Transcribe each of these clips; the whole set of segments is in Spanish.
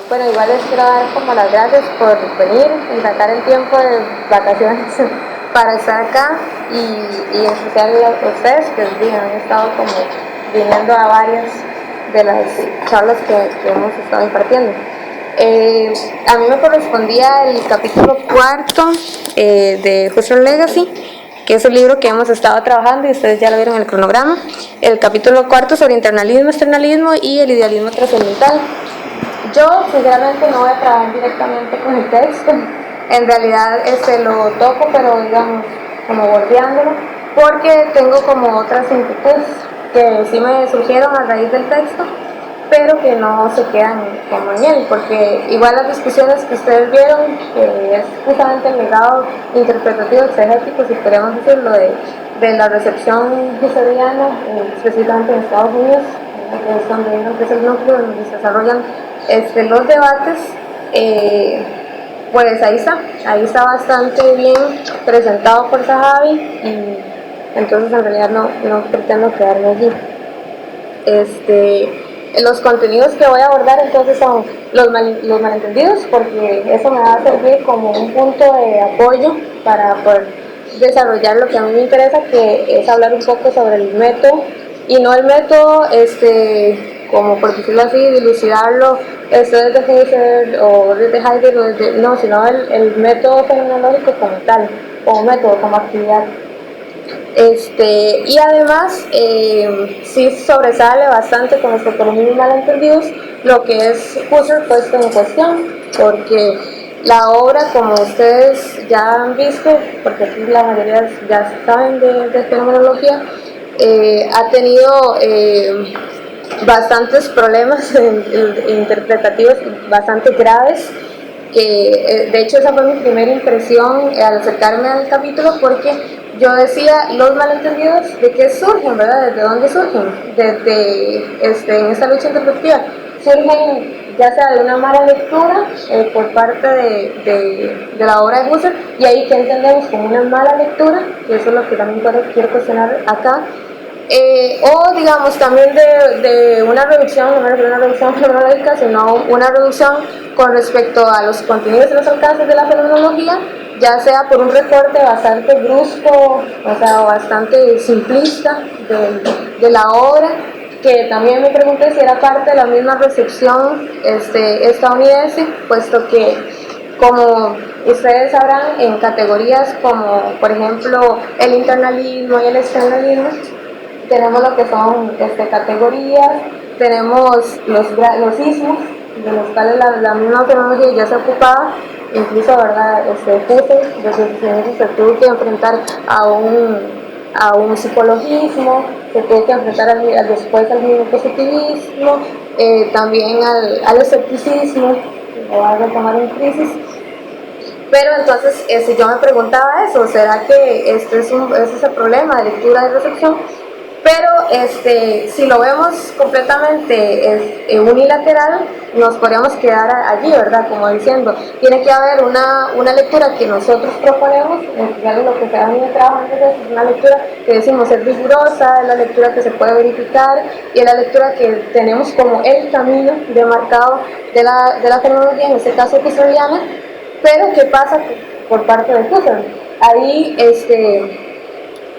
Bueno, igual les quiero dar como las gracias por venir y sacar el tiempo de vacaciones para estar acá y en especial a ustedes que han estado como viniendo a varias de las charlas que hemos estado impartiendo. A mí me correspondía el capítulo cuarto de Husserl Legacy, que es el libro que hemos estado trabajando y ustedes ya lo vieron en el cronograma. El capítulo cuarto sobre internalismo, externalismo y el idealismo trascendental. Yo sinceramente no voy a trabajar directamente con el texto, en realidad lo toco, pero digamos como bordeándolo, porque tengo como otras inquietudes que sí me surgieron a raíz del texto, pero que no se quedan como en él, porque igual las discusiones que ustedes vieron, que es justamente el legado interpretativo exegético, si queremos decirlo, de la recepción husserliana, específicamente en Estados Unidos, es donde vieron que es el núcleo donde se desarrollan los debates, pues ahí está bastante bien presentado por Zahavi y entonces en realidad no pretendo quedarme allí. Los contenidos que voy a abordar entonces son los malentendidos, porque eso me va a servir como un punto de apoyo para poder desarrollar lo que a mí me interesa, que es hablar un poco sobre el método, y no el método como por decirlo así, dilucidarlo desde Husserl o desde Heidegger, no, sino el método fenomenológico como tal, como método, como actividad. Y además sí sobresale bastante con respecto a los mismos malentendidos lo que es Husserl puesto en cuestión, porque la obra, como ustedes ya han visto, porque aquí la mayoría ya saben de fenomenología, ha tenido bastantes problemas interpretativos bastante graves, que de hecho esa fue mi primera impresión al acercarme al capítulo, porque yo decía, los malentendidos, ¿de qué surgen, verdad? ¿Desde dónde surgen? En esta lucha interpretativa surgen ya sea de una mala lectura por parte de la obra de Husserl, y ahí que entendemos como una mala lectura, que eso es lo que también quiero cuestionar acá, o digamos también de una reducción, no me refiero a una reducción fenomenológica, sino una reducción con respecto a los contenidos y los alcances de la fenomenología, ya sea por un recorte bastante brusco, o sea, bastante simplista de la obra, que también me pregunté si era parte de la misma recepción estadounidense, puesto que, como ustedes sabrán, en categorías como, por ejemplo, el internalismo y el externalismo, tenemos lo que son categorías, tenemos los ismos, de los cuales la misma fenomenología ya se ocupaba, incluso, ¿verdad? Husserl desde sus inicios se tuvo que enfrentar a un psicologismo, se tuvo que enfrentar después al mismo positivismo, también al escepticismo, que va a retomar en crisis. Pero entonces yo me preguntaba eso, ¿será que este es el problema de lectura y recepción? Pero si lo vemos completamente unilateral, nos podríamos quedar allí, ¿verdad? Como diciendo, tiene que haber una lectura que nosotros proponemos, en especial lo que se ha venido trabajando, es una lectura que decimos es rigurosa, es la lectura que se puede verificar y es la lectura que tenemos como el camino demarcado de la fenomenología, en este caso husserliana. Pero ¿qué pasa por parte de Husserl? Ahí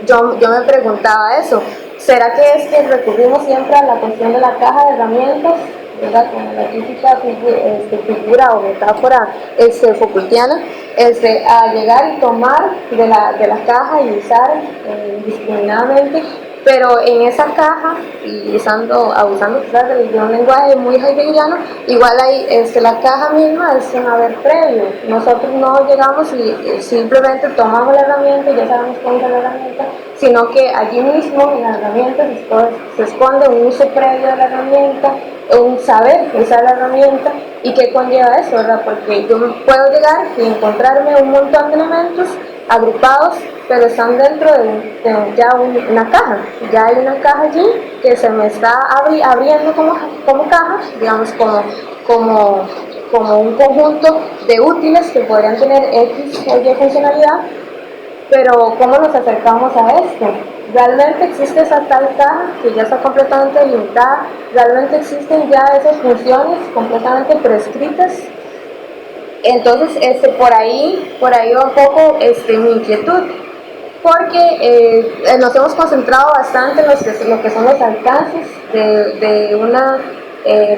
yo me preguntaba eso, ¿será que es que recurrimos siempre a la cuestión de la caja de herramientas, ¿verdad? Como la típica figura o metáfora Foucaultiana, a llegar y tomar de la caja y usar indiscriminadamente, pero en esa caja, y abusando quizás de un lenguaje muy heideggeriano, igual hay la caja misma es un haber previo. Nosotros no llegamos y simplemente tomamos la herramienta y ya sabemos cómo usar la herramienta, sino que allí mismo en la herramienta se esconde un uso previo de la herramienta, un saber usar la herramienta. ¿Y qué conlleva eso, verdad? Porque yo puedo llegar y encontrarme un montón de elementos agrupados, pero están dentro de ya una caja. Ya hay una caja allí que se me está abriendo como caja, digamos, como un conjunto de útiles que podrían tener X o Y funcionalidad. Pero ¿cómo nos acercamos a esto? realmente existe esa tal caja que ya está completamente delimitada, realmente existen ya esas funciones completamente prescritas. Entonces, por ahí va un poco mi inquietud, porque nos hemos concentrado bastante en lo que son los alcances de una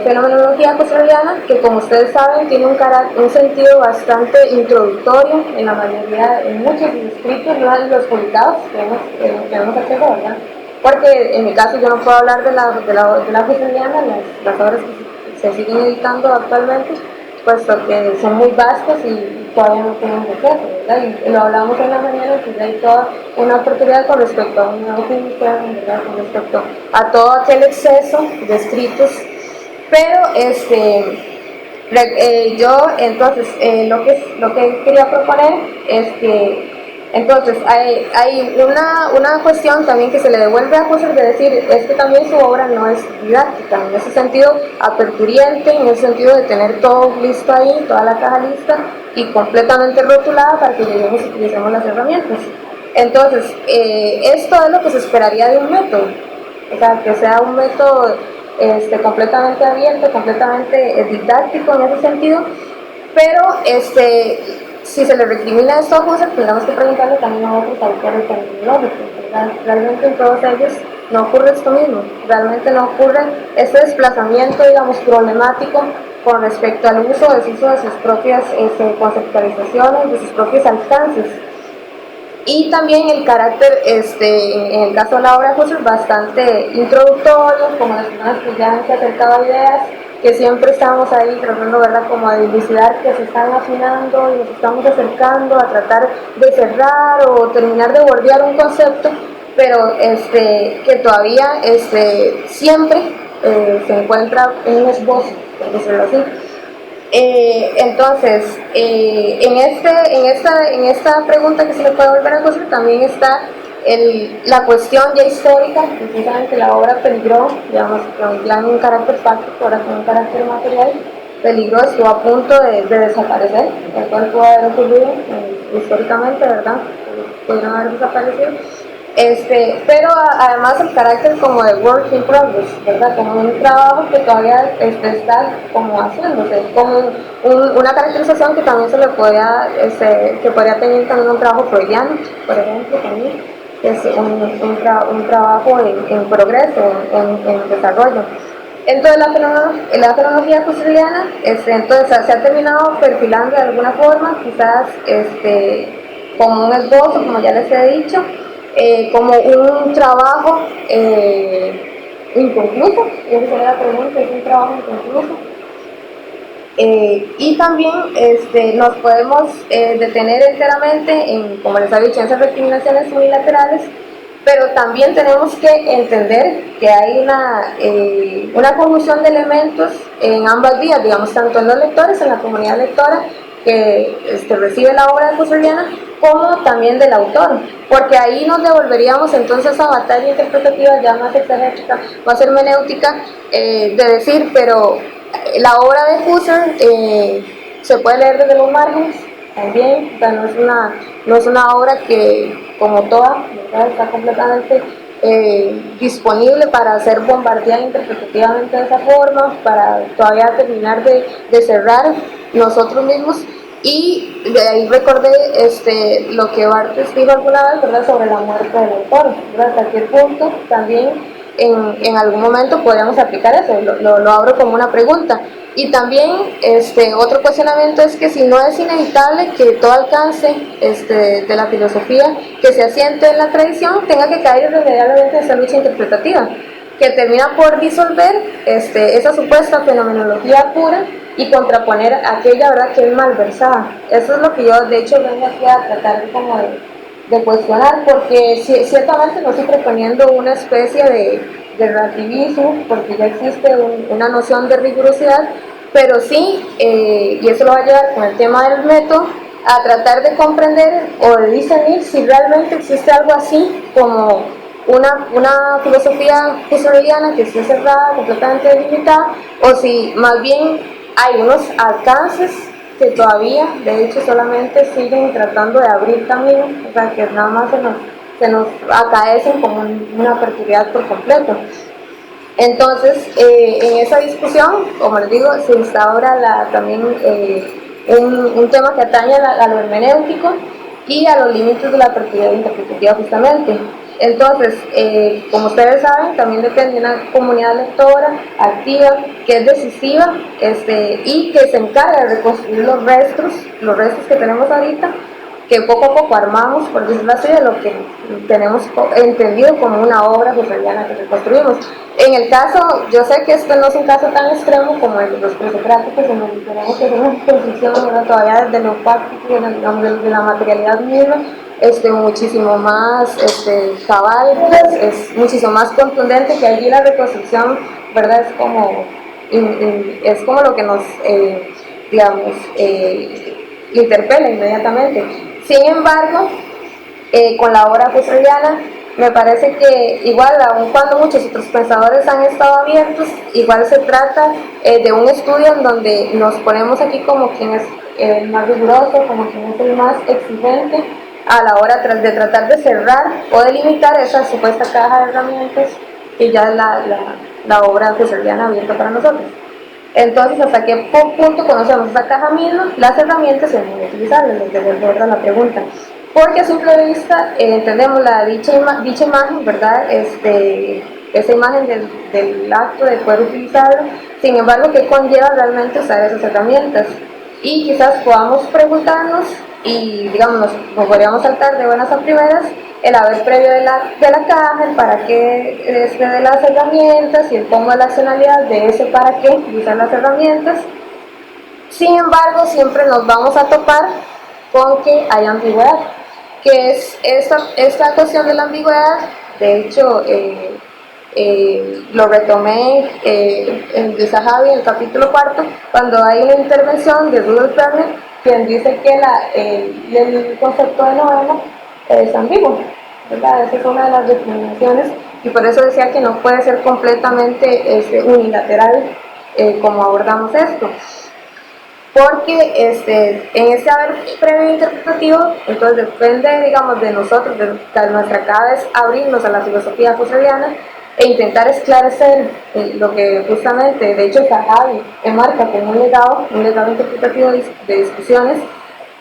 fenomenología cosmología que, como ustedes saben, tiene un sentido bastante introductorio en la mayoría, en muchos escritos, no en los publicados que hemos acceso, ¿verdad? Porque en mi caso yo no puedo hablar de la cosmología, las obras que se siguen editando actualmente, puesto que son muy vastos y todavía no tenemos acceso, ¿verdad? Y lo hablamos en la mañana, que hay toda una oportunidad con respecto a un nuevo film, ¿verdad? Con respecto a todo aquel exceso de escritos. Pero yo entonces lo que quería proponer es que entonces hay una cuestión también que se le devuelve a Husserl, de decir, es que también su obra no es didáctica, en ese sentido aperturiente, en el sentido de tener todo listo ahí, toda la caja lista y completamente rotulada para que lleguemos y utilicemos las herramientas. Entonces, esto es lo que se esperaría de un método, o sea, que sea un método completamente abierto, completamente didáctico en ese sentido, pero si se le recrimina esto a Husserl, tendríamos que preguntarle también a otros autores terminológicos, ¿verdad? Realmente en todos ellos no ocurre esto mismo, realmente no ocurre este desplazamiento, digamos, problemático con respecto al uso, desuso de sus propias conceptualizaciones, de sus propios alcances. Y también el carácter, en el caso de la obra de Husserl, bastante introductorio, como las personas que ya han acercado a ideas, que siempre estamos ahí tratando, ¿verdad?, como de dilucidar, que se están afinando y nos estamos acercando a tratar de cerrar o terminar de bordear un concepto, pero que todavía siempre se encuentra en un esbozo, por decirlo así. Entonces, en esta pregunta que se le puede volver a hacer también está la cuestión ya histórica, precisamente la obra peligró, digamos, ya en un carácter fáctico, ahora con un carácter material, peligró, estuvo a punto de desaparecer, el cual pudo haber ocurrido históricamente, ¿verdad? Pudieron haber desaparecido. Pero además el carácter como de work in progress, ¿verdad? Como un trabajo que todavía está como haciéndose, como una caracterización que también se le podría, que podría tener también un trabajo freudiano, por ejemplo, también, que es un trabajo en progreso, en desarrollo. Entonces la fenomenología husserliana, entonces se ha terminado perfilando de alguna forma, quizás como un esbozo, como ya les he dicho, como un trabajo inconcluso, esa sería la pregunta, es un trabajo inconcluso. Y también nos podemos detener enteramente en, como les había dicho, en esas recriminaciones unilaterales, pero también tenemos que entender que hay una conjunción de elementos en ambas vías, digamos, tanto en los lectores, en la comunidad lectora que recibe la obra de husserliana, como también del autor, porque ahí nos devolveríamos entonces a batalla interpretativa ya más exegética, más hermenéutica, de decir, pero la obra de Husserl se puede leer desde los márgenes también, o sea, no es una obra que, como toda, ¿verdad?, está completamente disponible para ser bombardeada interpretativamente de esa forma, para todavía terminar de cerrar nosotros mismos. Y de ahí recordé lo que Barthes dijo alguna vez, ¿verdad?, sobre la muerte del autor, ¿verdad? Hasta qué punto también en algún momento podríamos aplicar eso, lo abro como una pregunta. Y también otro cuestionamiento es que si no es inevitable que todo alcance de la filosofía que se asiente en la tradición tenga que caer irremediablemente en esa lucha interpretativa, que termina por disolver esa supuesta fenomenología pura y contraponer aquella, ¿verdad?, que es malversada. Eso es lo que yo de hecho vengo aquí a tratar como de cuestionar, porque ciertamente no estoy proponiendo una especie de relativismo, porque ya existe una noción de rigurosidad, pero sí, y eso lo va a llevar con el tema del método, a tratar de comprender o de discernir si realmente existe algo así como una filosofía husserliana que esté cerrada, completamente delimitada, o si más bien hay unos alcances que todavía, de hecho, solamente siguen tratando de abrir camino, o sea, que nada más se nos acaecen como una perpetuidad por completo. Entonces, en esa discusión, como les digo, se instaura también un tema que atañe a lo hermenéutico y a los límites de la perspectiva interpretativa justamente. Entonces, como ustedes saben, también depende de una comunidad lectora activa, que es decisiva y que se encarga de reconstruir los restos que tenemos ahorita, que poco a poco armamos, por decirlo así, de lo que tenemos entendido como una obra husserliana que reconstruimos. En el caso, yo sé que esto no es un caso tan extremo como el de los presocráticos, en donde tenemos que hacer una construcción todavía desde lo práctico, de la materialidad misma, muchísimo más cabal, es muchísimo más contundente, que allí la reconstrucción, ¿verdad? Es como lo que nos, digamos, interpela inmediatamente. Sin embargo, con la obra husserliana, me parece que igual, aun cuando muchos otros pensadores han estado abiertos, igual se trata de un estudio en donde nos ponemos aquí como quien es el más riguroso, como quien es el más exigente a la hora de tratar de cerrar o delimitar esa supuesta caja de herramientas que ya es la obra husserliana abierta para nosotros. Entonces, ¿hasta qué punto conocemos esa caja misma? Las herramientas son muy utilizables, les devuelvo la pregunta. Porque a simple vista entendemos dicha imagen, ¿verdad? Esa imagen del acto de poder utilizarlo. Sin embargo, ¿qué conlleva realmente usar esas herramientas? Y quizás podamos preguntarnos, y digamos, nos podríamos saltar de buenas a primeras, el haber previo de la caja, el para qué de las herramientas y el cómo es la accionalidad de ese para qué usar las herramientas. Sin embargo, siempre nos vamos a topar con que hay ambigüedad, que es esta cuestión de la ambigüedad. De hecho, lo retomé en Zahavi en el capítulo 4, cuando hay una intervención de Rudolf Werner, quien dice que el concepto de noema es ambiguo, ¿verdad? Esa es una de las determinaciones, y por eso decía que no puede ser completamente unilateral como abordamos esto. Porque en ese haber previo interpretativo, entonces depende, digamos, de nosotros, de nuestra cada vez abrirnos a la filosofía husserliana e intentar esclarecer lo que justamente, de hecho, Zahavi enmarca como un legado interpretativo de discusiones,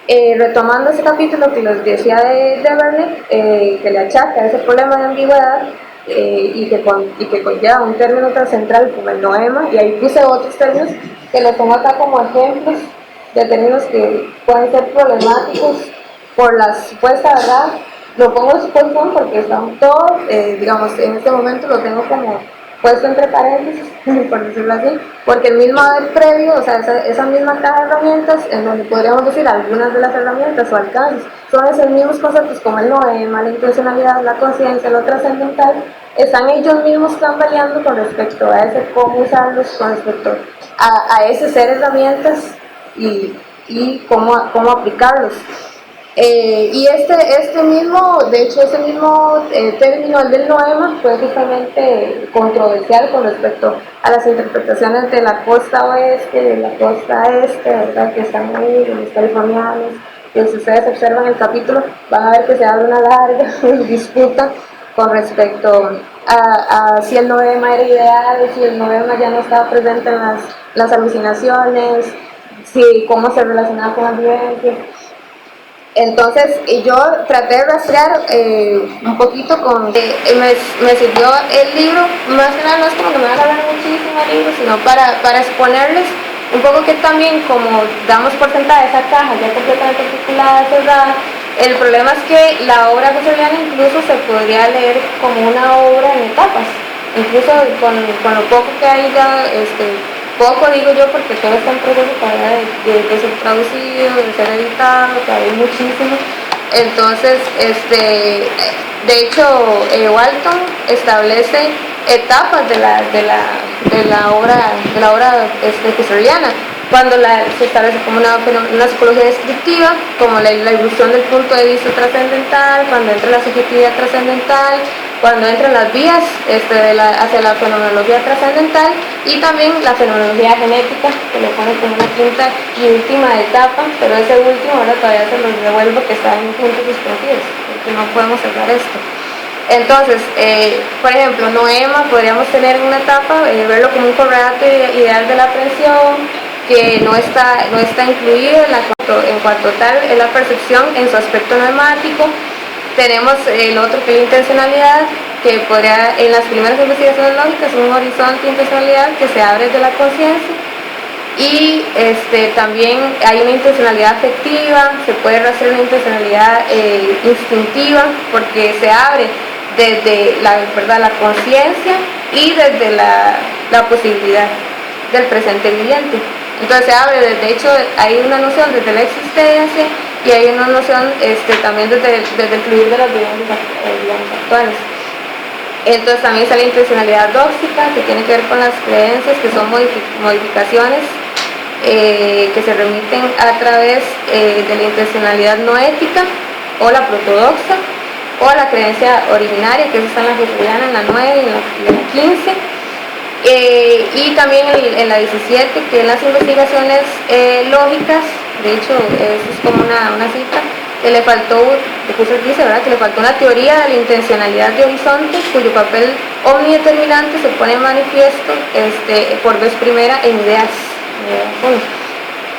retomando ese capítulo que les decía de Werner, que le achaca ese problema de ambigüedad, y que conlleva un término tan central como el noema, y ahí puse otros términos que los pongo acá como ejemplos de términos que pueden ser problemáticos por la supuesta verdad. Lo pongo en suposición porque están todos, digamos, en este momento lo tengo como puesto entre paréntesis, por decirlo así, porque el mismo haber previo, o sea, esa misma caja de herramientas, en donde podríamos decir algunas de las herramientas o alcances, son esos mismos conceptos como el noema, la intencionalidad, la conciencia, lo trascendental, están ellos mismos tambaleando con respecto a ese cómo usarlos, con respecto a ese ser herramientas y cómo aplicarlos. Y este mismo, de hecho, ese mismo término, el del noema, fue justamente controversial con respecto a las interpretaciones de la costa oeste, de la costa este, ¿verdad? Que están ahí, los californianos, que si ustedes observan el capítulo, van a ver que se abre una larga disputa con respecto a si el noema era ideal, si el noema ya no estaba presente en las alucinaciones, cómo se relacionaba con la vivencia. Entonces yo traté de rastrear un poquito me sirvió el libro, más que nada no es como que me van a hablar muchísimo el libro, sino para exponerles un poco que también, como damos por sentada esa caja ya completamente articulada, cerrada, el problema es que la obra husserliana incluso se podría leer como una obra en etapas, incluso con lo poco que hay ya, poco digo yo porque todo está en proceso todavía de ser traducido, de ser editado, todavía hay muchísimo. Entonces, de hecho, Walton establece etapas de la obra husserliana, cuando se establece como una psicología descriptiva, como la ilusión del punto de vista trascendental, cuando entra la subjetividad trascendental, cuando entran las vías hacia la fenomenología trascendental y también la fenomenología genética, que lo pone como una quinta y última etapa, pero ese último ahora todavía se los devuelvo que está en puntos suspendidos, porque no podemos cerrar esto. Entonces, por ejemplo, noema podríamos tener en una etapa, verlo como un correlato ideal de la aprehensión, que no está incluido en cuanto tal es la percepción en su aspecto noemático. Tenemos el otro que es la intencionalidad, que podría, en las primeras investigaciones lógicas, un horizonte de intencionalidad que se abre desde la conciencia. Y también hay una intencionalidad afectiva, se puede rastrear una intencionalidad instintiva, porque se abre desde la conciencia y desde la posibilidad del presente viviente. Entonces se abre, de hecho hay una noción desde la existencia y hay una noción también desde el fluir de las vivencias actuales. Entonces también está la intencionalidad dóxica, que tiene que ver con las creencias, que son modificaciones que se remiten a través de la intencionalidad no ética o la protodoxa o la creencia originaria, que eso está en la hegeliana, en la 9 y en la 15. Y también en la 17, que en las investigaciones lógicas, de hecho, eso es como una cita, que le faltó, dice, ¿verdad?, que le faltó una teoría de la intencionalidad de horizonte, cuyo papel omnideterminante se pone en manifiesto por vez primera en ideas.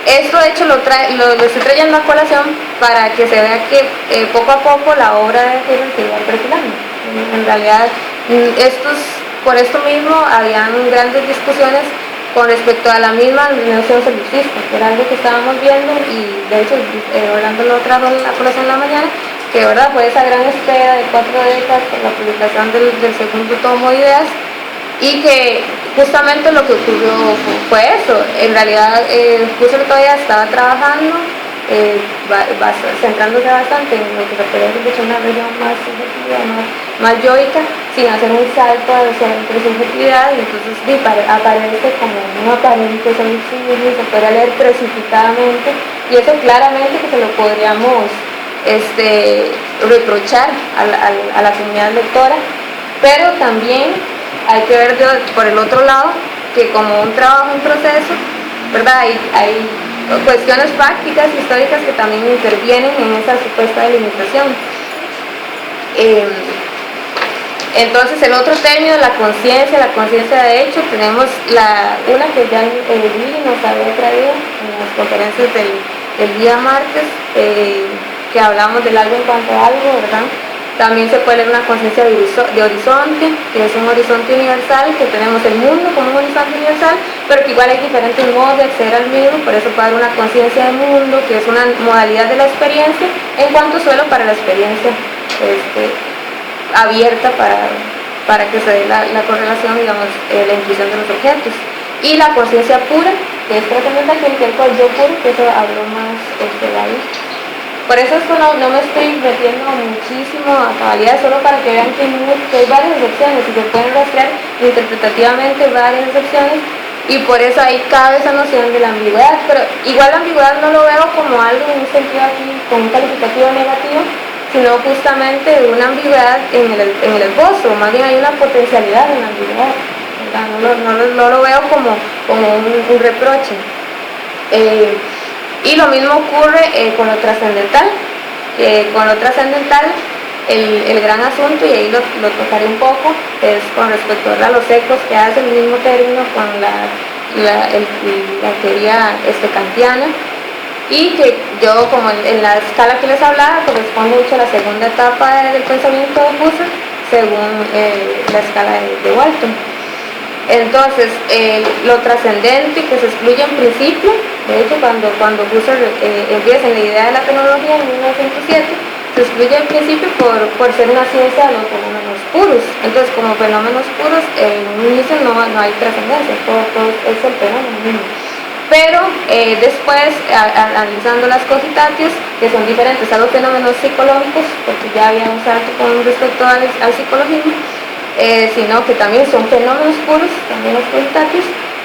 Esto de hecho lo estoy trayendo a colación para que se vea que poco a poco la obra de Hegel se iba perfilando. En realidad, por esto mismo habían grandes discusiones con respecto a la misma noción solucista, que era algo que estábamos viendo, y de hecho Orlando lo trajo a colación en la mañana, que verdad fue esa gran espera de 4 décadas por la publicación del segundo tomo de ideas, y que justamente lo que ocurrió fue eso. En realidad Husserl todavía estaba trabajando, centrándose bastante en lo que se puede decir una región más subjetiva, más yoica, sin hacer un salto hacia la intersubjetividad, y entonces aparece como un aparente solipsismo, se puede leer precipitadamente, y eso claramente que se lo podríamos reprochar a la comunidad lectora, pero también hay que ver por el otro lado que como un trabajo en proceso, ¿verdad?, hay cuestiones prácticas, históricas, que también intervienen en esa supuesta delimitación. Entonces el otro término, la conciencia de hecho, tenemos una que ya Lili nos había traído en las conferencias del día martes, que hablamos del algo en cuanto a algo, ¿verdad? También se puede leer una conciencia de horizonte, que es un horizonte universal, que tenemos el mundo como un horizonte universal, pero que igual hay diferentes modos de acceder al mismo, por eso puede haber una conciencia de mundo, que es una modalidad de la experiencia, en cuanto solo para la experiencia abierta para que se dé la correlación, digamos, la intuición de los objetos. Y la conciencia pura, que es trascendental, que es el yo puro, que eso habló más David. Por eso esto no me estoy metiendo muchísimo a cabalidad, solo para que vean que hay varias opciones y se pueden rastrear interpretativamente varias opciones, y por eso ahí cabe esa noción de la ambigüedad. Pero igual la ambigüedad no lo veo como algo en un sentido aquí con un calificativo negativo, sino justamente de una ambigüedad en el esbozo, más bien hay una potencialidad en la ambigüedad, ¿verdad? No lo veo como un reproche. Y lo mismo ocurre con lo trascendental. Con lo trascendental, el gran asunto, y ahí lo tocaré un poco, es con respecto a los ecos que hace el mismo término con la teoría kantiana, y que yo, como en la escala que les hablaba, corresponde mucho a la segunda etapa del pensamiento de Husserl, según la escala de Walton. Entonces, lo trascendente que se excluye en principio, de hecho cuando Husserl empieza en la idea de la tecnología en 1907, se excluye en principio por ser una ciencia de los fenómenos puros. Entonces, como fenómenos puros, en un inicio no hay trascendencia, todo es el fenómeno mismo. Pero después, analizando las cogitatios, que son diferentes a los fenómenos psicológicos, porque ya habíamos hablado con respecto al psicologismo, sino que también son fenómenos puros, también los cogitatios,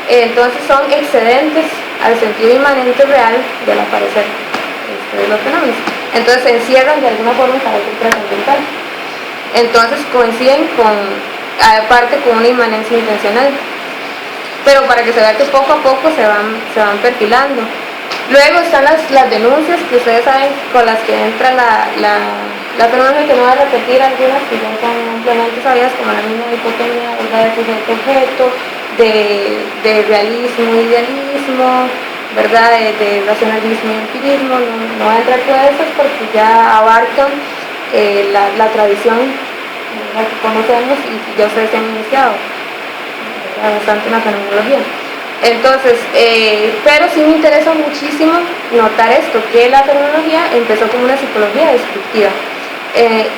entonces son excedentes al sentido inmanente real del aparecer de los fenómenos. Entonces se encierran de alguna forma en carácter trascendental. Entonces coinciden aparte con una inmanencia intencional, pero para que se vea que poco a poco se van perfilando. Luego están las denuncias que ustedes saben con las que entra la fenomenología, que no voy a repetir algunas que ya son ampliamente sabidas, como la misma dicotomía, ¿verdad?, de sujeto objeto, de realismo e idealismo, ¿verdad?, de racionalismo y empirismo. No voy a entrar con esas porque ya abarcan la tradición la que conocemos y ya ustedes se han iniciado bastante en la fenomenología. Entonces, pero sí me interesa muchísimo notar esto, que la fenomenología empezó como una psicología descriptiva.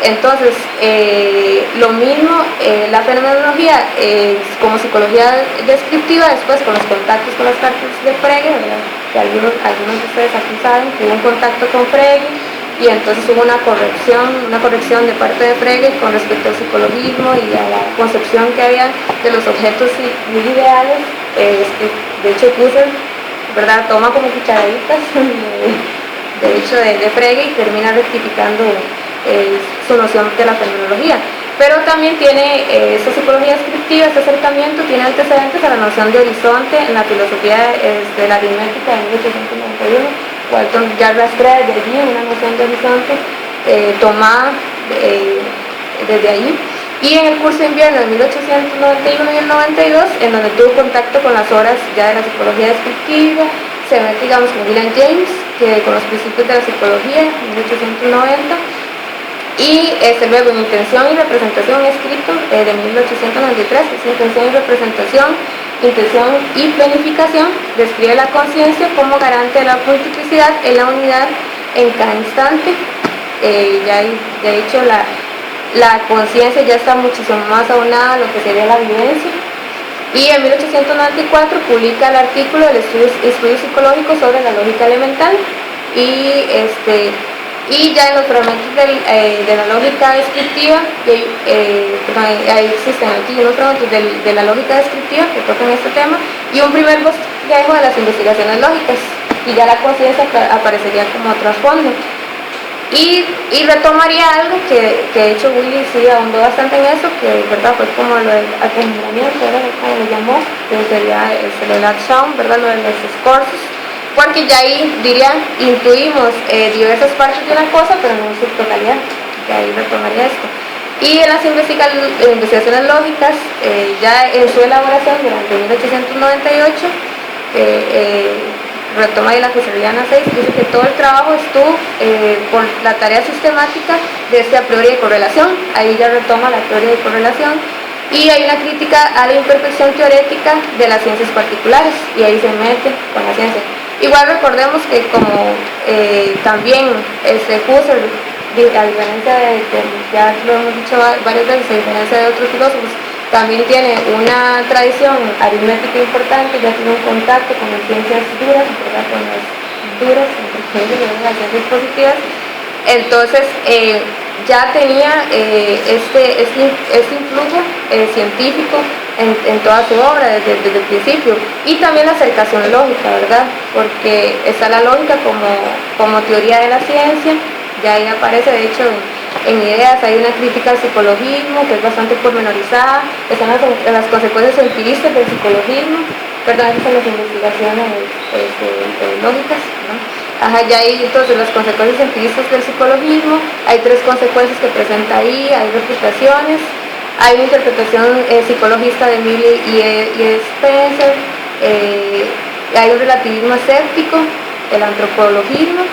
Entonces, lo mismo, la fenomenología como psicología descriptiva, después con los contactos con las cartas de Frege, que algunos de ustedes aquí saben que hubo un contacto con Frege, y entonces hubo una corrección de parte de Frege con respecto al psicologismo y a la concepción que había de los objetos muy ideales. De hecho Husserl, ¿verdad?, toma como cucharaditas de Frege y termina rectificando su noción de la fenomenología. Pero también tiene esta psicología descriptiva, este acercamiento tiene antecedentes a la noción de horizonte en la filosofía de la aritmética de 1891. Walton ya rastrea desde allí una noción de horizonte tomada desde allí. Y en el curso de invierno de 1891 y el 92, en donde tuvo contacto con las obras ya de la psicología descriptiva, se ve, digamos, con William James, que con los principios de la psicología, en 1890, y luego en Intención y Representación, escrito de 1893, es Intención y Representación, Intención y Planificación, describe la conciencia como garante de la multiplicidad en la unidad en cada instante. Ya de hecho la conciencia ya está muchísimo más aunada a lo que sería la vivencia. Y en 1894 publica el artículo del estudio psicológico sobre la lógica elemental, y ya en los fragmentos de la lógica descriptiva, ahí existen aquí unos fragmentos de la lógica descriptiva que tocan este tema, y un primer bosquejo de las investigaciones lógicas, y ya la conciencia aparecería como trasfondo. Y retomaría algo que de hecho Willy sí ahondó bastante en eso, que, ¿verdad?, fue como lo del atemperamiento, ¿verdad?, como lo llamó, que sería lo del action, ¿verdad?, lo de los discursos, porque ya ahí, intuimos diversas partes de una cosa, pero no en su totalidad, que ahí retomaría esto. Y en las investigaciones lógicas, ya en su elaboración durante 1898, retoma ahí la Husserliana 6, dice que todo el trabajo estuvo por la tarea sistemática de este a priori de correlación. Ahí ya retoma la teoría de correlación, y hay una crítica a la imperfección teorética de las ciencias particulares, y ahí se mete con la ciencia. Igual recordemos que como también Husserl, a diferencia ya lo hemos dicho varias veces, a diferencia de otros filósofos, también tiene una tradición aritmética importante, ya tiene un contacto con las ciencias duras, ¿verdad?, con las duras, las ciencias positivas. Entonces ya tenía este influjo científico en toda su obra desde el principio, y también la acercación lógica, ¿verdad?, porque está la lógica como teoría de la ciencia. Ya ahí aparece, de hecho, en Ideas hay una crítica al psicologismo que es bastante pormenorizada, están las consecuencias empiristas del psicologismo, perdón, esas son las investigaciones lógicas, ¿no? Ya hay entonces las consecuencias empiristas del psicologismo, hay 3 consecuencias que presenta ahí, hay reputaciones, hay una interpretación psicologista de Mill y Spencer, hay un relativismo escéptico, el antropologismo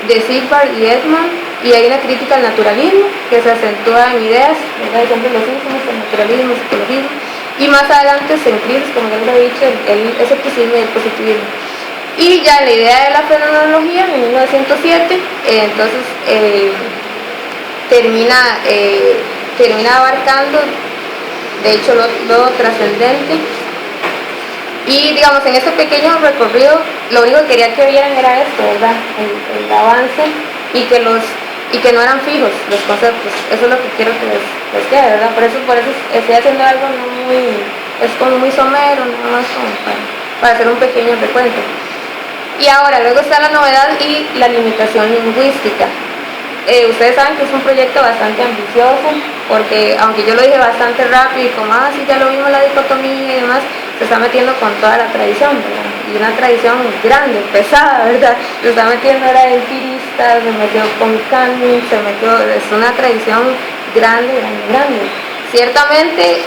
de Sigvard y Edman, y hay una crítica al naturalismo que se acentúa en Ideas, ¿verdad?, siempre los últimos, el naturalismo, el psicologismo, y más adelante se incluye, como ya les he dicho, el escepticismo y el positivismo. Y ya la idea de la fenomenología en 1907, entonces termina abarcando, de hecho, lo trascendente. Y digamos, en este pequeño recorrido, lo único que quería que vieran era esto, ¿verdad?, el avance, y que no eran fijos los conceptos. Eso es lo que quiero que les quede, ¿verdad? Por eso estoy haciendo algo es como muy somero, no es como para hacer un pequeño recuento. Y ahora, luego está la novedad y la limitación lingüística. Ustedes saben que es un proyecto bastante ambicioso, porque aunque yo lo dije bastante rápido y como así ya lo vimos la dicotomía y demás, se está metiendo con toda la tradición, ¿verdad? Y una tradición grande, pesada, ¿verdad? Se está metiendo ahora en tiristas, se metió con Canning, se metió, es una tradición grande, grande, grande. Ciertamente,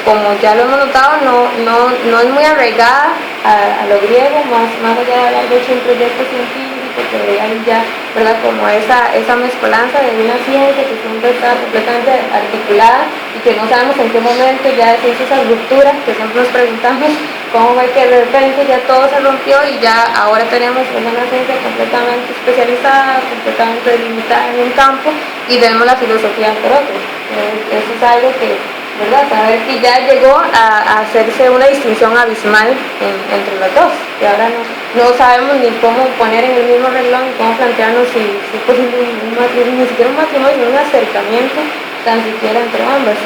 como ya lo hemos notado, no es muy arraigada a lo griego, más allá de haber hecho un proyecto científico, que hay ya, ¿verdad? Como esa mezcolanza de una ciencia que siempre está completamente articulada y que no sabemos en qué momento ya se hizo esa ruptura, que siempre nos preguntamos cómo fue que de repente ya todo se rompió y ya ahora tenemos una ciencia completamente especializada, completamente delimitada en un campo y tenemos la filosofía por otro. Eso es algo que, ¿verdad? Saber que ya llegó a hacerse una distinción abismal entre los dos, que ahora no sabemos ni cómo poner en el mismo renglón, ni cómo plantearnos si es posible un matrimonio, ni siquiera un matrimonio, sino un acercamiento tan siquiera entre ambas.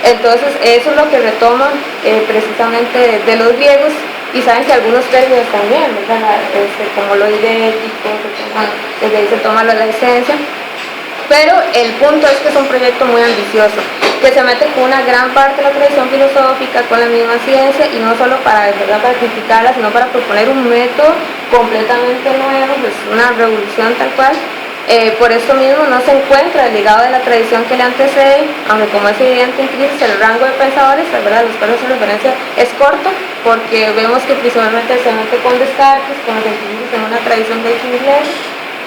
Entonces eso es lo que retoman precisamente de los griegos, y saben que algunos términos también, ¿verdad? Como lo idético, desde ahí se toma la esencia. Pero el punto es que es un proyecto muy ambicioso, que se mete con una gran parte de la tradición filosófica, con la misma ciencia, y no solo para, ¿verdad?, para criticarla, sino para proponer un método completamente nuevo, pues una revolución tal cual. Por esto mismo no se encuentra el legado de la tradición que le antecede, aunque como es evidente en crisis el rango de pensadores, ¿verdad?, los cuales su referencia es corto, porque vemos que principalmente se mete con Descartes, con los científicos en una tradición de inglés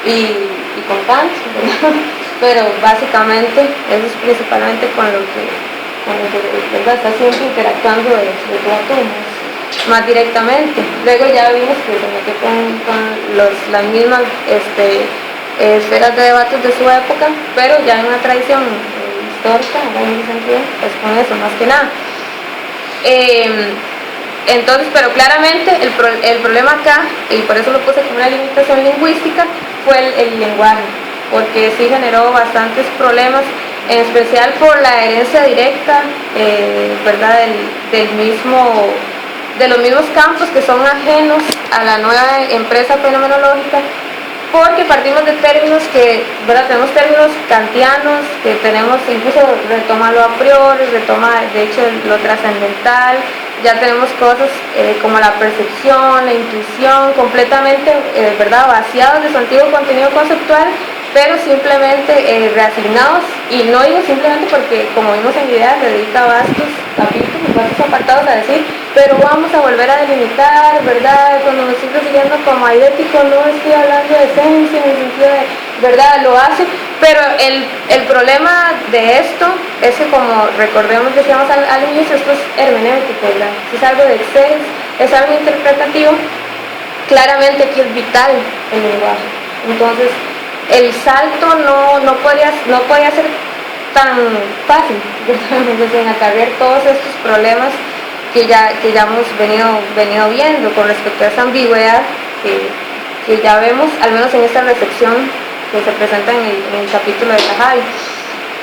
y con Kant, ¿verdad? Pero básicamente eso es principalmente con lo que ¿verdad?, está siempre interactuando de tú a tú, más directamente. Luego ya vimos que se metió con las mismas esferas de debates de su época, pero ya en una tradición histórica, en ese sentido, pues con eso más que nada. Entonces, pero claramente el problema acá, y por eso lo puse como una limitación lingüística, fue el lenguaje, porque sí generó bastantes problemas, en especial por la herencia directa, ¿verdad?, de los mismos campos que son ajenos a la nueva empresa fenomenológica, porque partimos de términos que, ¿verdad?, tenemos términos kantianos, que tenemos, incluso retoma lo a priori, retoma de hecho lo trascendental, ya tenemos cosas como la percepción, la intuición, completamente, ¿verdad?, vaciados de su antiguo contenido conceptual, pero simplemente reasignados, y no digo simplemente porque, como vimos en Ideas, le dedica vastos capítulos, vastos apartados a decir, pero vamos a volver a delimitar, ¿verdad?, cuando me estoy refiriendo como a idético, no estoy hablando de esencia, en el sentido de, ¿verdad?, lo hace, pero el problema de esto es que, como recordemos, decíamos al inicio, esto es hermenéutico, ¿verdad?, es algo de exceso, es algo interpretativo, claramente aquí es vital el lenguaje. Entonces, el salto no podía ser tan fácil, en acarrear todos estos problemas que ya hemos venido viendo con respecto a esa ambigüedad que ya vemos, al menos en esta recepción que se presenta en el capítulo de Cajal.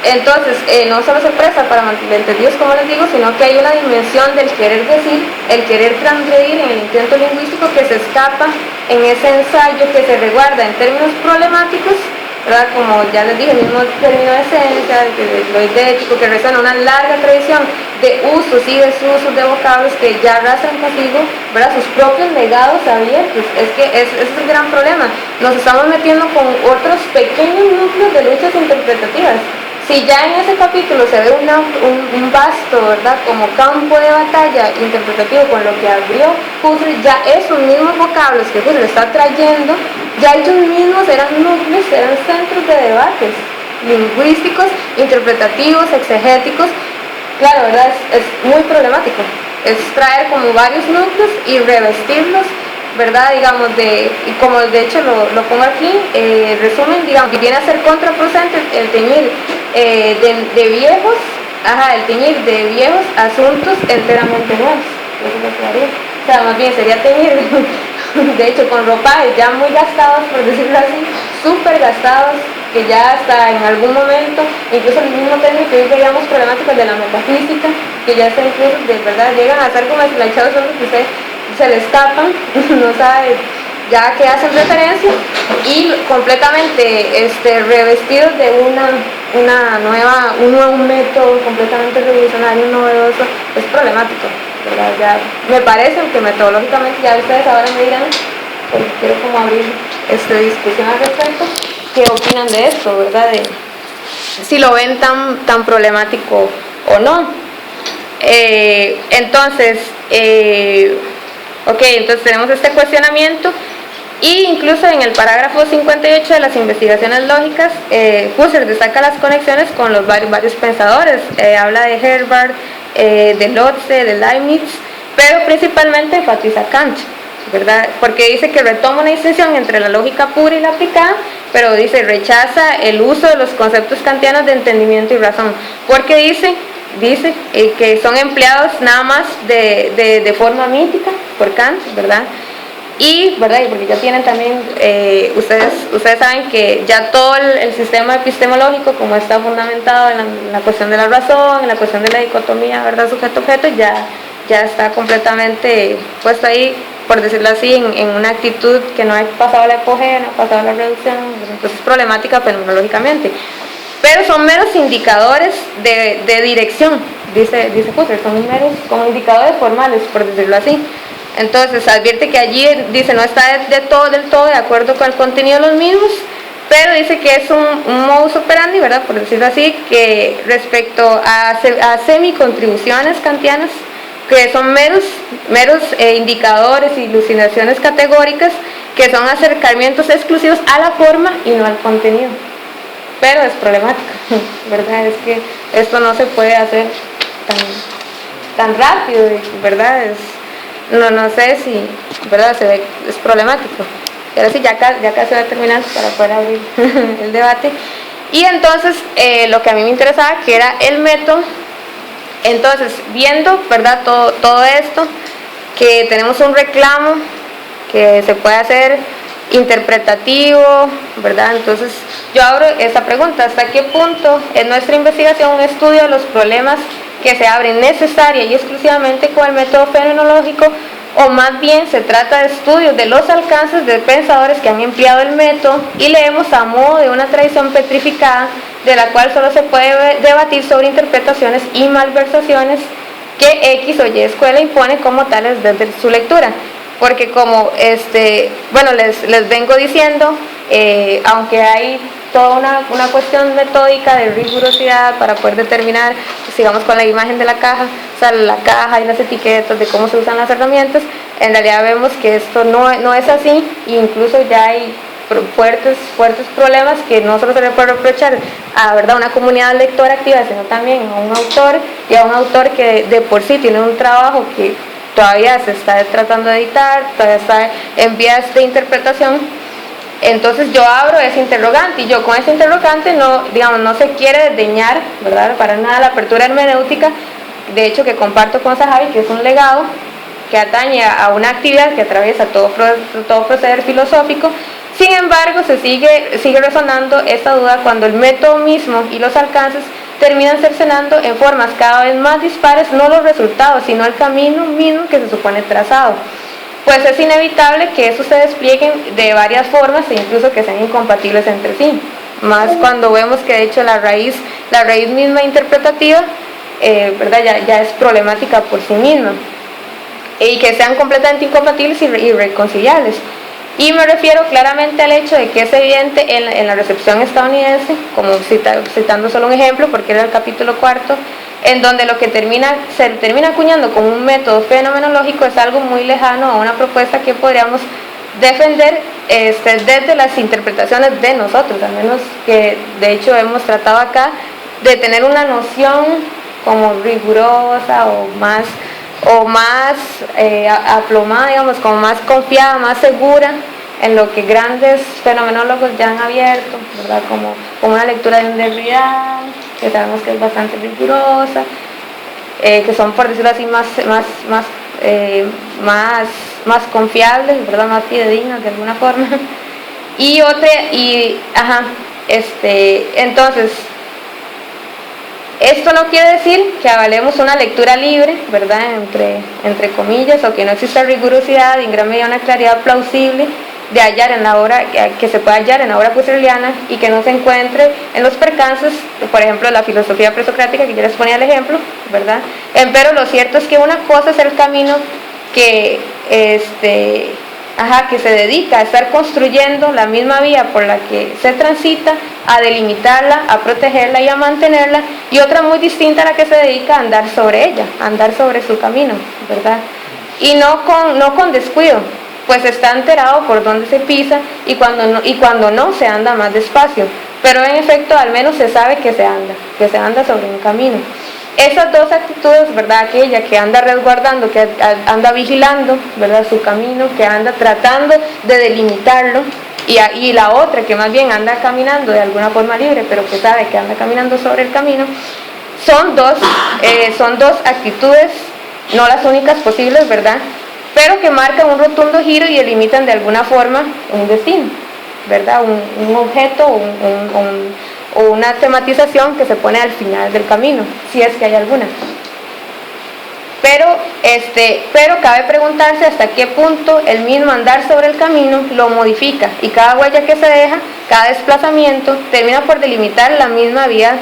Entonces, no solo se presta para malentendidos, como les digo, sino que hay una dimensión del querer decir, el querer transgredir en el intento lingüístico, que se escapa en ese ensayo que se resguarda en términos problemáticos, ¿verdad?, como ya les dije, el mismo término de esencia, de lo idético, que resuena una larga tradición de usos y desusos de vocablos que ya arrastran consigo, ¿verdad?, sus propios legados abiertos. Es que ese es el gran problema, nos estamos metiendo con otros pequeños núcleos de luchas interpretativas. Si ya en ese capítulo se ve un vasto, ¿verdad?, como campo de batalla interpretativo con lo que abrió Husserl, ya esos mismos vocablos que Husserl está trayendo, ya ellos mismos eran núcleos, eran centros de debates lingüísticos, interpretativos, exegéticos. Claro, ¿verdad?, es muy problemático, es traer como varios núcleos y revestirlos, ¿verdad?, digamos, y como de hecho lo pongo aquí, resumen, digamos, que viene a ser contraproducente el teñir de viejos, el teñir de viejos asuntos enteramente nuevos. Eso es lo que haría. O sea, más bien sería teñir, de hecho, con ropajes ya muy gastados, por decirlo así, súper gastados, que ya hasta en algún momento, incluso el mismo término que hoy veíamos problemáticos de la metafísica, que ya está incluso, de verdad, llegan a ser como esclachados, que usted se le escapan, no sabe ya que hacen referencia, y completamente revestidos de un nuevo método completamente revolucionario, novedoso, es problemático, ¿verdad? Ya me parece que metodológicamente, ya ustedes ahora me dirán, porque quiero como abrir discusión al respecto, qué opinan de esto, ¿verdad? De si lo ven tan problemático o no. Entonces tenemos este cuestionamiento. Y incluso en el parágrafo 58 de las investigaciones lógicas, Husserl destaca las conexiones con los varios pensadores, habla de Herbart, de Lotze, de Leibniz, pero principalmente enfatiza Kant, ¿verdad? Porque dice que retoma una distinción entre la lógica pura y la aplicada, pero dice rechaza el uso de los conceptos kantianos de entendimiento y razón, porque dice que son empleados nada más de forma mítica por Kant, ¿verdad? Y porque ya tienen también, ustedes saben que ya todo el sistema epistemológico, como está fundamentado en la cuestión de la razón, en la cuestión de la dicotomía, ¿verdad? Sujeto-objeto, ya está completamente puesto ahí, por decirlo así, en una actitud que no ha pasado la epogea, no ha pasado la reducción, entonces es problemática fenomenológicamente. Pero son meros indicadores de dirección, dice Husserl, son meros como indicadores formales, por decirlo así. Entonces advierte que allí dice no está del todo de acuerdo con el contenido de los mismos, pero dice que es un modus operandi, ¿verdad? Por decirlo así, que respecto a semi-contribuciones kantianas, que son meros indicadores y ilucinaciones categóricas, que son acercamientos exclusivos a la forma y no al contenido. Pero es problemático, ¿verdad? Es que esto no se puede hacer tan rápido, ¿verdad? No sé si, ¿verdad? Se ve, es problemático. Y ahora sí, ya casi va a terminar para poder abrir el debate. Y entonces, lo que a mí me interesaba, que era el método. Entonces, viendo, ¿verdad? Todo esto, que tenemos un reclamo que se puede hacer interpretativo, ¿verdad? Entonces, yo abro esta pregunta: ¿hasta qué punto en nuestra investigación un estudio de los problemas que se abren necesaria y exclusivamente con el método fenomenológico, o más bien se trata de estudios de los alcances de pensadores que han empleado el método y leemos a modo de una tradición petrificada de la cual solo se puede debatir sobre interpretaciones y malversaciones que X o Y escuela impone como tales desde su lectura? Porque como les vengo diciendo, aunque hay toda una cuestión metódica de rigurosidad para poder determinar, sigamos con la imagen de la caja, o sea, la caja y las etiquetas de cómo se usan las herramientas, en realidad vemos que esto no es así, e incluso ya hay fuertes problemas que no solo se le puede reprochar a una comunidad lectora activa, sino también a un autor, y a un autor que de por sí tiene un trabajo que todavía se está tratando de editar, todavía está en vías de interpretación. Entonces yo abro ese interrogante, y yo con ese interrogante no se quiere desdeñar, ¿verdad?, para nada la apertura hermenéutica, de hecho que comparto con Zahavi, que es un legado que atañe a una actividad que atraviesa todo proceder filosófico. Sin embargo, se sigue resonando esta duda cuando el método mismo y los alcances terminan cercenando en formas cada vez más dispares no los resultados, sino el camino mismo que se supone trazado. Pues es inevitable que eso se desplieguen de varias formas e incluso que sean incompatibles entre sí. Más cuando vemos que de hecho la raíz misma interpretativa, ¿verdad? Ya es problemática por sí misma. Y que sean completamente incompatibles y irreconciliables. Y me refiero claramente al hecho de que es evidente en la recepción estadounidense, como citando solo un ejemplo, porque era el capítulo 4, en donde lo que se termina acuñando como un método fenomenológico es algo muy lejano a una propuesta que podríamos defender desde las interpretaciones de nosotros, al menos que de hecho hemos tratado acá de tener una noción como rigurosa o más aplomada, digamos, como más confiada, más segura en lo que grandes fenomenólogos ya han abierto, ¿verdad? Como una lectura de un Derrida, que sabemos que es bastante rigurosa, que son, por decirlo así, más confiables, ¿verdad? Más fidedignas de alguna forma. Entonces, esto no quiere decir que avalemos una lectura libre, ¿verdad?, entre comillas, o que no exista rigurosidad y en gran medida una claridad plausible de hallar en la obra, que se puede hallar en la obra husserliana y que no se encuentre en los percances, por ejemplo, la filosofía presocrática, que yo les ponía el ejemplo, ¿verdad? Pero lo cierto es que una cosa es el camino que que se dedica a estar construyendo la misma vía por la que se transita, a delimitarla, a protegerla y a mantenerla, y otra muy distinta a la que se dedica a andar sobre ella, a andar sobre su camino, ¿verdad? Y no con descuido, pues está enterado por dónde se pisa, y cuando no se anda más despacio, pero en efecto al menos se sabe que se anda sobre un camino. Esas dos actitudes, ¿verdad? Aquella que anda resguardando, que anda vigilando, ¿verdad?, su camino, que anda tratando de delimitarlo, y la otra que más bien anda caminando de alguna forma libre, pero que sabe que anda caminando sobre el camino, son dos actitudes, no las únicas posibles, ¿verdad?, pero que marcan un rotundo giro y delimitan de alguna forma un destino, ¿verdad?, un objeto, o una tematización que se pone al final del camino, si es que hay alguna. Pero cabe preguntarse hasta qué punto el mismo andar sobre el camino lo modifica, y cada huella que se deja, cada desplazamiento, termina por delimitar la misma vía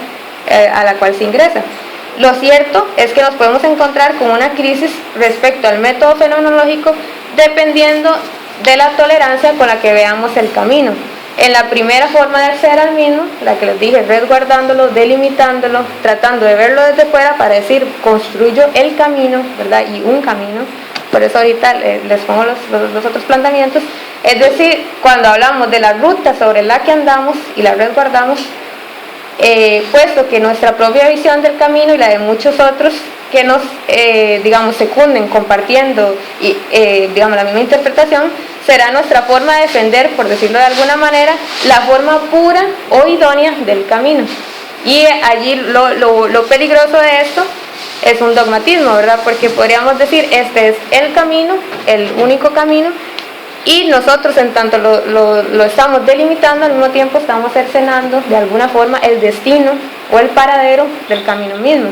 a la cual se ingresa. Lo cierto es que nos podemos encontrar con una crisis respecto al método fenomenológico dependiendo de la tolerancia con la que veamos el camino. En la primera forma de acceder al mismo, la que les dije, resguardándolo, delimitándolo, tratando de verlo desde fuera para decir, construyo el camino, ¿verdad?, y un camino. Por eso ahorita les pongo los otros planteamientos. Es decir, cuando hablamos de la ruta sobre la que andamos y la resguardamos, puesto que nuestra propia visión del camino y la de muchos otros que nos, secunden compartiendo la misma interpretación, será nuestra forma de defender, por decirlo de alguna manera, la forma pura o idónea del camino. Y allí lo peligroso de esto es un dogmatismo, ¿verdad? Porque podríamos decir, este es el camino, el único camino, y nosotros en tanto lo estamos delimitando, al mismo tiempo estamos cercenando de alguna forma el destino o el paradero del camino mismo.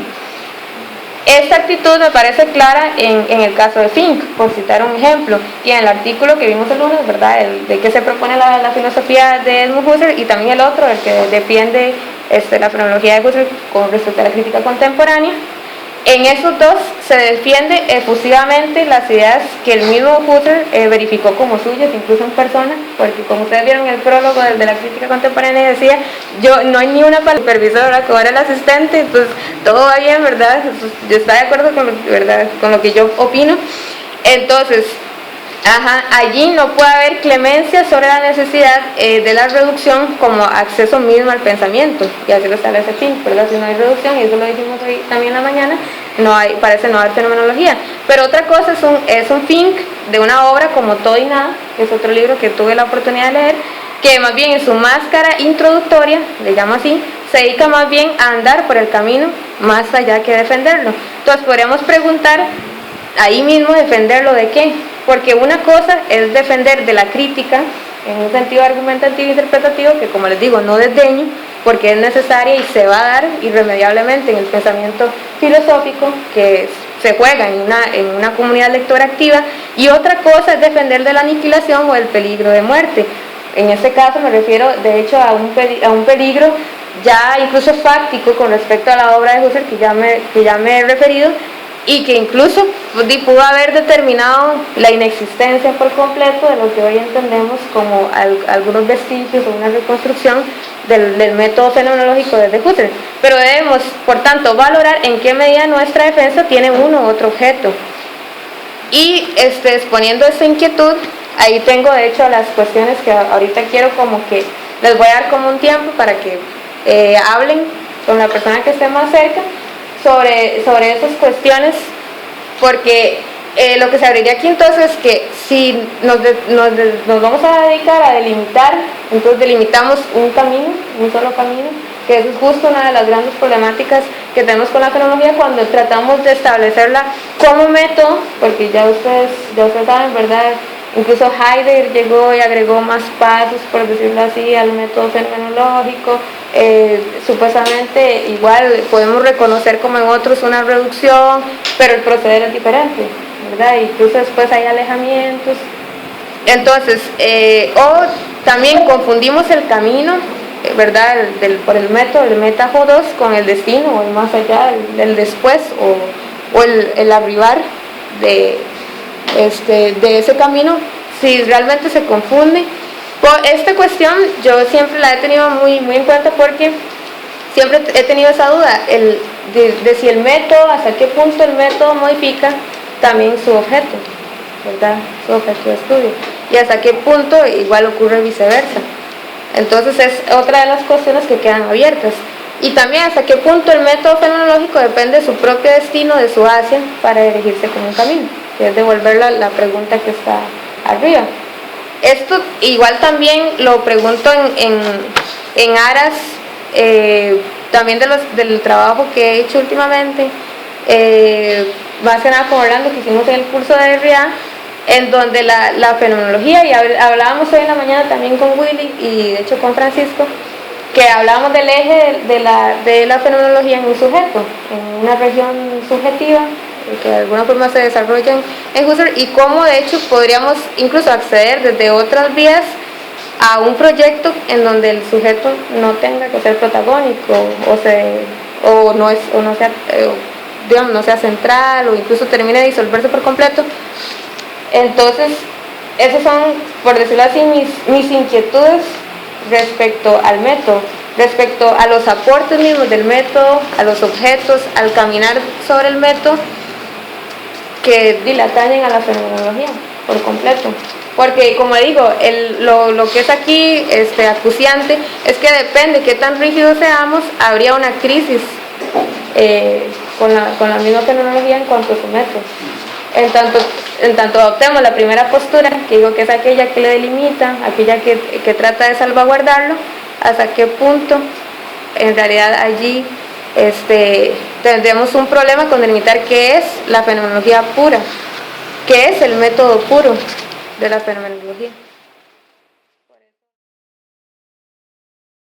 Esta actitud me parece clara en el caso de Fink, por citar un ejemplo, y en el artículo que vimos el lunes, ¿verdad?, de que se propone la filosofía de Edmund Husserl, y también el otro, el que defiende la fenomenología de Husserl con respecto a la crítica contemporánea. En esos dos se defiende efusivamente las ideas que el mismo Husserl verificó como suyas, incluso en persona, porque como ustedes vieron en el prólogo de la crítica contemporánea decía, no hay ni una palabra supervisora, como era el asistente, pues todo va bien, ¿verdad? Pues, yo estoy de acuerdo con lo que yo opino. Entonces, allí no puede haber clemencia sobre la necesidad de la reducción como acceso mismo al pensamiento, y así lo establece Fink, ¿verdad? Si no hay reducción, y eso lo dijimos hoy también en la mañana, parece no haber fenomenología. Pero otra cosa es un Fink de una obra como Todo y Nada, que es otro libro que tuve la oportunidad de leer, que más bien en su máscara introductoria, le llamo así, se dedica más bien a andar por el camino más allá que defenderlo. Entonces podríamos preguntar ahí mismo, ¿defenderlo de qué? Porque una cosa es defender de la crítica en un sentido argumentativo e interpretativo que, como les digo, no desdeño, porque es necesaria y se va a dar irremediablemente en el pensamiento filosófico que se juega en una comunidad lectora activa, y otra cosa es defender de la aniquilación o del peligro de muerte. En este caso me refiero de hecho a un peligro ya incluso fáctico con respecto a la obra de Husserl que ya me he referido, y que incluso pudo haber determinado la inexistencia por completo de lo que hoy entendemos como algunos vestigios o una reconstrucción del método fenomenológico desde Husserl. Pero debemos, por tanto, valorar en qué medida nuestra defensa tiene uno u otro objeto. Y exponiendo esta inquietud, ahí tengo de hecho las cuestiones que ahorita quiero como que les voy a dar como un tiempo para que hablen con la persona que esté más cerca sobre esas cuestiones, porque lo que se abriría aquí entonces es que si nos vamos a dedicar a delimitar, entonces delimitamos un solo camino, que eso es justo una de las grandes problemáticas que tenemos con la fenomenología cuando tratamos de establecerla como método, porque ya ustedes saben, ¿verdad? Incluso Heidegger llegó y agregó más pasos, por decirlo así, al método fenomenológico. Supuestamente igual podemos reconocer como en otros una reducción, pero el proceder es diferente, ¿verdad? Incluso después hay alejamientos. Entonces, o también confundimos el camino, ¿verdad? Por el método, el metajo 2 con el destino, o el más allá, el después, o el arribar de ese camino. Si realmente se confunde, esta cuestión yo siempre la he tenido muy en cuenta, porque siempre he tenido esa duda de si el método, hasta qué punto el método modifica también su objeto, ¿verdad? Su objeto de estudio, y hasta qué punto igual ocurre viceversa. Entonces es otra de las cuestiones que quedan abiertas. Y también hasta qué punto el método fenomenológico depende de su propio destino, de su Asia, para dirigirse como un camino, que es devolver la pregunta que está arriba. Esto igual también lo pregunto en aras también del trabajo que he hecho últimamente, más que nada con Orlando, que hicimos en el curso de Derrida, en donde la fenomenología, y hablábamos hoy en la mañana también con Willy y de hecho con Francisco, que hablábamos del eje de la fenomenología en un sujeto, en una región subjetiva que de alguna forma se desarrolla en Husserl, y cómo de hecho podríamos incluso acceder desde otras vías a un proyecto en donde el sujeto no tenga que ser protagónico, no sea central, o incluso termine de disolverse por completo. Entonces, esas son, por decirlo así, mis inquietudes respecto al método, respecto a los aportes mismos del método, a los objetos, al caminar sobre el método, que dilatañen a la fenomenología por completo. Porque, como digo, lo que es aquí acuciante es que depende de qué tan rígidos seamos, habría una crisis con la misma fenomenología en cuanto a su método. En tanto adoptemos la primera postura, que digo que es aquella que le delimita, aquella que trata de salvaguardarlo, hasta qué punto en realidad allí tendremos un problema con delimitar qué es la fenomenología pura, qué es el método puro de la fenomenología.